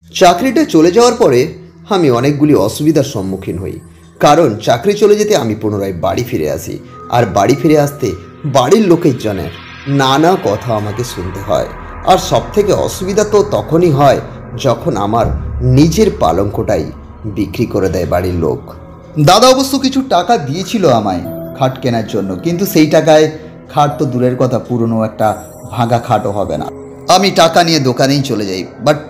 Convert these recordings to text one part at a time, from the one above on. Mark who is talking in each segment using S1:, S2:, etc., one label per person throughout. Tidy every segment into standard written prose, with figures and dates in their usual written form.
S1: চাকরিটা চলে যাওয়ার পরে আমি অনেকগুলি অসুবিধার সম্মুখীন হই, কারণ চাকরি চলে যেতে আমি পুনরায় বাড়ি ফিরে আসি। আর বাড়ি ফিরে আসতে বাড়ির লোকের নানা কথা আমাকে শুনতে হয়। আর সবথেকে অসুবিধা তো তখনই হয় যখন আমার নিজের পালঙ্কটাই বিক্রি করে দেয় বাড়ির লোক।
S2: দাদা অবশ্য কিছু টাকা দিয়েছিল আমায় খাট কেনার জন্য, কিন্তু সেই টাকায় খাট তো দূরের কথা, পুরনো একটা ভাঙা খাটও হবে না। আমি টাকা নিয়ে দোকানেই চলে যাই, বাট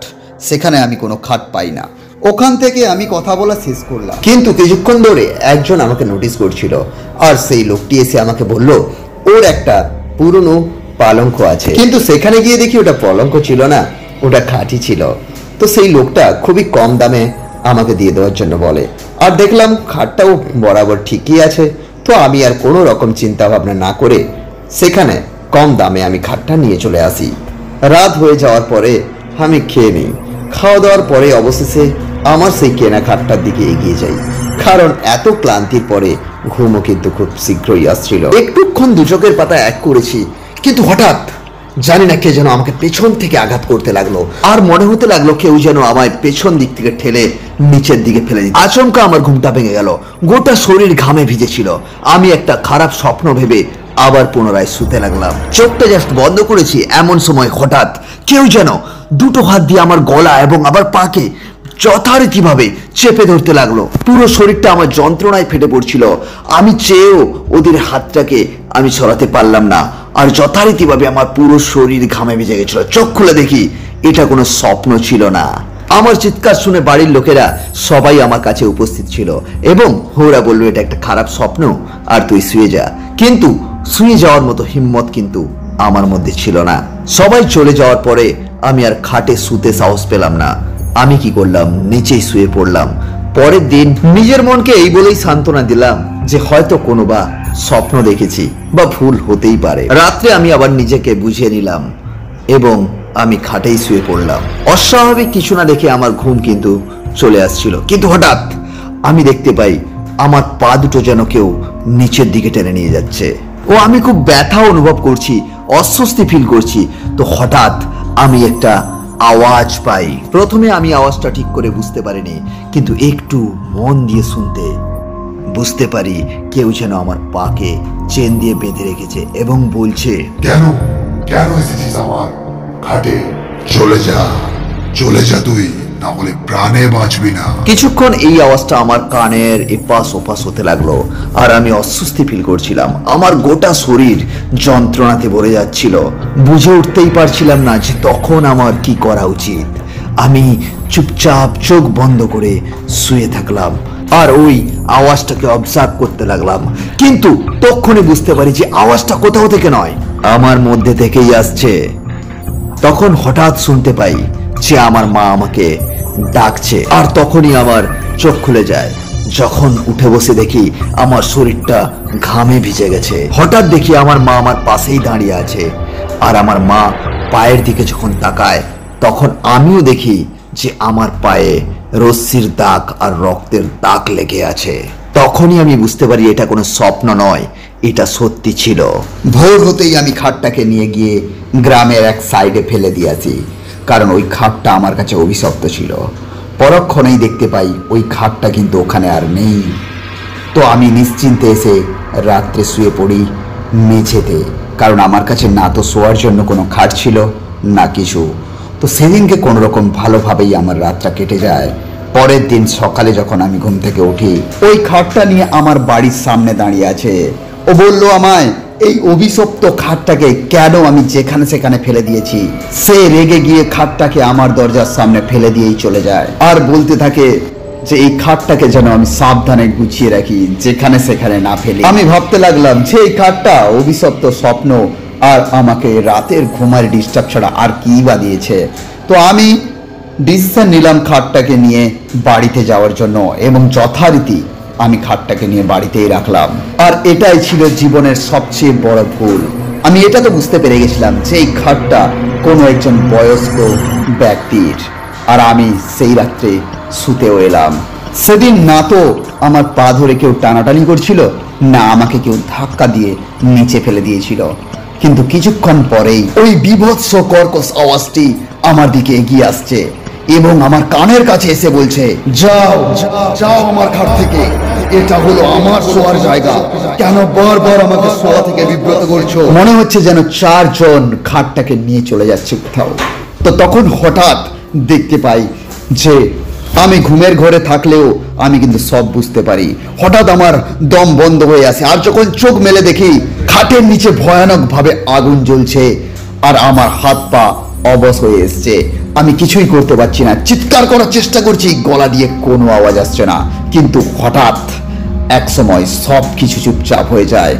S2: সেখানে আমি কোনো খাট পাই না। ওখান থেকে আমি কথা বলা শেষ করলাম,
S1: কিন্তু কিছুক্ষণ ধরে একজন আমাকে নোটিস করছিল, আর সেই লোকটি এসে আমাকে বলল ওর একটা পুরনো পালঙ্ক আছে। কিন্তু সেখানে গিয়ে দেখি ওটা পালঙ্ক ছিল না, ওটা খাটই ছিল। তো সেই লোকটা খুবই কম দামে আমাকে দিয়ে দেওয়ার জন্য বলে, আর দেখলাম খাটটাও বরাবর ঠিকই আছে। তো আমি আর কোনো রকম চিন্তা ভাবনা না করে সেখানে কম দামে আমি খাটটা নিয়ে চলে আসি। রাত হয়ে যাওয়ার পরে আমি খেয়ে নিই। খাওয়া দাওয়ার পরে অবশেষে আমার সেই কেনা খাটটার দিকে এগিয়ে যাই, কারণ এত ক্লান্তির পরে ঘুমও কিন্তু খুব শীঘ্রই আসছিল। একটুক্ষণ দু চোখের পাতা এক করেছি, কিন্তু হঠাৎ জানি না কে যেন আমাকে পেছন থেকে আঘাত করতে লাগলো, আর মনে হতে লাগলো কেউ যেন আমায় পেছন দিক থেকে ঠেলে নিচের দিকে ফেলে দিচ্ছে। আচমকা আমার ঘুমটা ভেঙে গেল, গোটা শরীর ঘামে ভিজেছিল। আমি একটা খারাপ স্বপ্ন ভেবে আবার পুনরায় শুতে লাগলাম। চোখটা জাস্ট বন্ধ করেছি, এমন সময় হঠাৎ কেউ যেন দুটো হাত দিয়ে আমার গলা এবং আবার পাকে যথারীতিভাবে চেপে ধরতে লাগলো। পুরো শরীরটা আমার যন্ত্রণায় ফেটে পড়ছিল। আমি চেয়েও ওদের হাতটাকে আমি সরাতে পারলাম না, আর যথারীতিভাবে আমার পুরো শরীর ঘামে ভিজে গেছিল। চোখ খুলে দেখি এটা কোনো স্বপ্ন ছিল না। আমার চিৎকার শুনে বাড়ির লোকেরা সবাই আমার কাছে উপস্থিত ছিল, এবং ওরা বলল এটা একটা খারাপ স্বপ্ন আর তুই শুয়ে যা। কিন্তু শুয়ে যাওয়ার মতো হিম্মত কিন্তু আমার মধ্যে ছিল না। সবাই চলে যাওয়ার পরে আমি আর খাটে শুতে সাহস পেলাম না। আমি কি করলাম, নিচেই শুয়ে পড়লাম। পরের দিন নিজের মনকে এই বলেই সান্ত্বনা দিলাম যে হয়তো কোনো বা স্বপ্ন দেখেছি বা ভুল হতেই পারে। রাত্রে আমি আবার নিজেকে বুঝিয়ে নিলাম এবং আমি খাটেই শুয়ে পড়লাম। অস্বাভাবিক কিছু না দেখে আমার ঘুম কিন্তু চলে আসছিল, কিন্তু হঠাৎ আমি দেখতে পাই আমার পা দুটো যেন কেউ নিচের দিকে টেনে নিয়ে যাচ্ছে, ও আমি খুব ব্যথা অনুভব করছি, অস্বস্তি ফিল করছি। তো হঠাৎ আমি একটা আওয়াজ পাই। প্রথমে আমি আওয়াজটা ঠিক করে বুঝতে পারিনি, কিন্তু একটু মন দিয়ে শুনতে বুঝতে পারি কেউ যেন আমার পাকে চেন দিয়ে বেঁধে রেখেছে এবং বলছে,
S3: কেন কেন এসেছিস আমার খাটে? চলে যা, চলে যা তুই, না হলে প্রাণে বাঁচবি না।
S2: কিছুক্ষণ এই আওয়াজটা আমার কানের এপাশ ওপাশ হতে লাগলো, আর আমি অস্বস্তি ফিল করছিলাম। আমার গোটা শরীর যন্ত্রণাতে ভরে যাচ্ছিল। বুঝে উঠতেই পারছিলাম না যে তখন আমার কি করা উচিত। আমি চুপচাপ চোখ বন্ধ করে শুয়ে থাকলাম আর ওই আওয়াজটাকে অবজার্ভ করতে লাগলাম, কিন্তু তখনই বুঝতে পারি যে আওয়াজটা কোথাও থেকে নয়, আমার মধ্যে থেকেই আসছে। তখন হঠাৎ শুনতে পাই যে আমার মা আমাকে ডাকছে, আর তখনই আমার চোখ খুলে যায়। যখন উঠে বসে দেখি আমার শরীরটা ঘামে ভিজে গেছে। হঠাৎ দেখি আমার মা আমার পাশেই দাঁড়িয়ে আছে, আর আমার মা পায়ের দিকে যখন তাকায় তখন আমিও দেখি যে আমার পায়ে রশ্মির দাগ আর রক্তের দাগ লেগে আছে। তখনই আমি বুঝতে পারি এটা কোনো স্বপ্ন নয়, এটা সত্যি ছিল। ভোর হতেই আমি খাটটাকে নিয়ে গিয়ে গ্রামের এক সাইডে ফেলে দিয়েছি, কারণ ওই খাটটা আমার কাছে অভিশপ্ত ছিল। পরক্ষণেই দেখতে পাই ওই খাটটা কিন্তু ওখানে আর নেই। তো আমি নিশ্চিন্তে এসে রাত্রে শুয়ে পড়ি মেঝেতে, কারণ আমার কাছে না তো শোয়ার জন্য কোনো খাট ছিল না কিছু। তো সেদিনকে কোনো রকম ভালোভাবেই আমার রাতটা কেটে যায়। পরের দিন সকালে যখন আমি ঘুম থেকে উঠি, ওই খাটটা নিয়ে আমার বাড়ির সামনে দাঁড়িয়ে আছে। ও বলল আমায় এই অভিশপ্ত খাটটাকে কেন আমি যেখানে সেখানে ফেলে দিয়েছি। সে রেগে গিয়ে খাটটাকে আমার দরজার সামনে ফেলে দিয়েই চলে যায়, আর বলতে থাকে যে এই খাটটাকে যেন আমি সাবধানে গুছিয়ে রাখি, যেখানে সেখানে না ফেলি। আমি ভাবতে লাগলাম যে এই খাটটা অভিশপ্ত স্বপ্ন আর আমাকে রাতের ঘুমার ডিস্টার্ব ছাড়া আর কি বা দিয়েছে। তো আমি ডিসিশন নিলাম খাটটাকে নিয়ে বাড়িতে যাওয়ার জন্য, এবং যথারীতি আমি খাটটাকে নিয়ে বাড়িতেই রাখলাম। আর এটাই ছিল জীবনের সবচেয়ে বড় ভুল। আমি এটা তো বুঝতে পেরে গেছিলাম যে এই খাটটা কোনো একজন বয়স্ক ব্যক্তির, আর আমি সেই রাত্রে শুতেও এলাম। সেদিন না তো আমার পা ধরে কেউ টানাটানি করছিল, না আমাকে কেউ ধাক্কা দিয়ে নিচে ফেলে দিয়েছিল, কিন্তু কিছুক্ষণ পরেই ওই বিভৎস কর্কশ আওয়াজটি আমার দিকে এগিয়ে আসছে এবং আমার কানের কাছে এসে বলছে, যাও যাও আমার খাট থেকে, এটা হলো আমার শোয়ার জায়গা, কেন বারবার আমাকে শোয়া থেকে বিব্রত করছো? মনে হচ্ছে যেন 4 জন খাটটাকে নিয়ে চলে যাচ্ছে কোথাও। তো তখন হঠাৎ দেখতে পাই যে আমি ঘুমের ঘরে থাকলেও আমি কিন্তু সব বুঝতে পারি। হঠাৎ আমার দম বন্ধ হয়ে আসে, আর যখন চোখ মেলে দেখি খাটের নিচে ভয়ানক ভাবে আগুন জ্বলছে, আর আমার হাত পা অবশ হয়ে এসছে। আমি কিছুই করতে পারছি না, চিৎকার করার চেষ্টা করছি, গলা দিয়ে কোনো আওয়াজ আসছে না। কিন্তু হঠাৎ এক সময় সব কিছু চুপচাপ হয়ে যায়।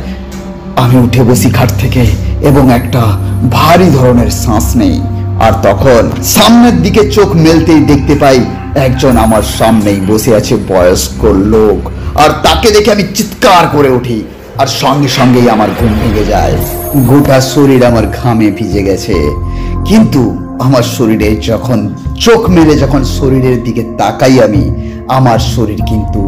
S2: আমি উঠে বসি খাট থেকে এবং একটা ভারী ধরনের শ্বাস নেই। আর তখন সামনের দিকে চোখ মেলতেই দেখতে পাই একজন আমার সামনেই বসে আছে, বয়স্ক লোক। আর তাকে দেখে আমি চিৎকার করে উঠি, আর সঙ্গে সঙ্গেই আমার ঘুম ভেঙে যায়। গোটা শরীর আমার ঘামে ভিজে গেছে, কিন্তু আমার শরীরে যখন চোখ মেলে যখন শরীরের দিকে তাকাই আমি, আমার শরীর কিন্তু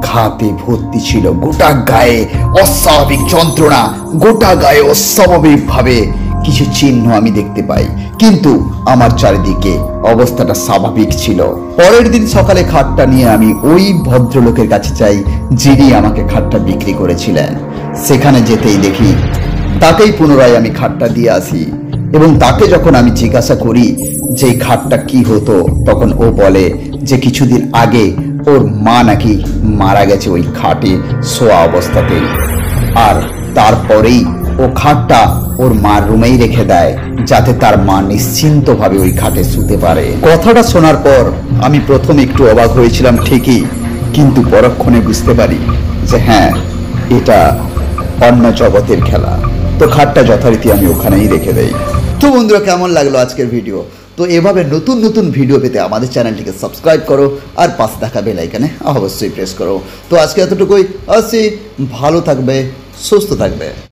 S2: ঘাতে ভর্তি ছিল। গোটা গায়ে অস্বাভাবিক যন্ত্রণা, গোটা গায়ে অস্বাভাবিক ভাবে কিছু চিহ্ন আমি দেখতে পাই, কিন্তু আমার চারিদিকে অবস্থাটা স্বাভাবিক ছিল। পরের দিন সকালে খাটটা নিয়ে আমি ওই ভদ্রলোকের কাছে যাই যিনি আমাকে খাটটা বিক্রি করেছিলেন। সেখানে যেতেই দেখি তাকেই পুনরায় আমি খাটটা দিয়ে আসি, এবং তাকে যখন আমি জিজ্ঞাসা করি যে খাটটা কি হতো, তখন ও বলে যে কিছুদিন আগে ওর মা নাকি মারা গেছে ওই খাটে শোয়া অবস্থাতেই, আর তারপরেই ও খাটটা ওর মার রুমেই রেখে দেয় যাতে তার মা নিশ্চিন্তভাবে ওই খাটে শুতে পারে। কথাটা শোনার পর আমি প্রথম একটু অবাক হয়েছিলাম ঠিকই, কিন্তু পরক্ষণে বুঝতে পারি যে হ্যাঁ, এটা অন্য জগতের খেলা। তো খাটটা যথারীতি আমি ওখানেই রেখে দেই। তো বন্ধুরা, কেমন লাগলো আজকের ভিডিও? তো এভাবে নতুন নতুন ভিডিও পেতে আমাদের চ্যানেলটিকে সাবস্ক্রাইব করো, আর পাশে থাকা বেল আইকনে অবশ্যই প্রেস করো। তো আজকে এতটুকুই, আসি, ভালো থাকবে, সুস্থ থাকবে।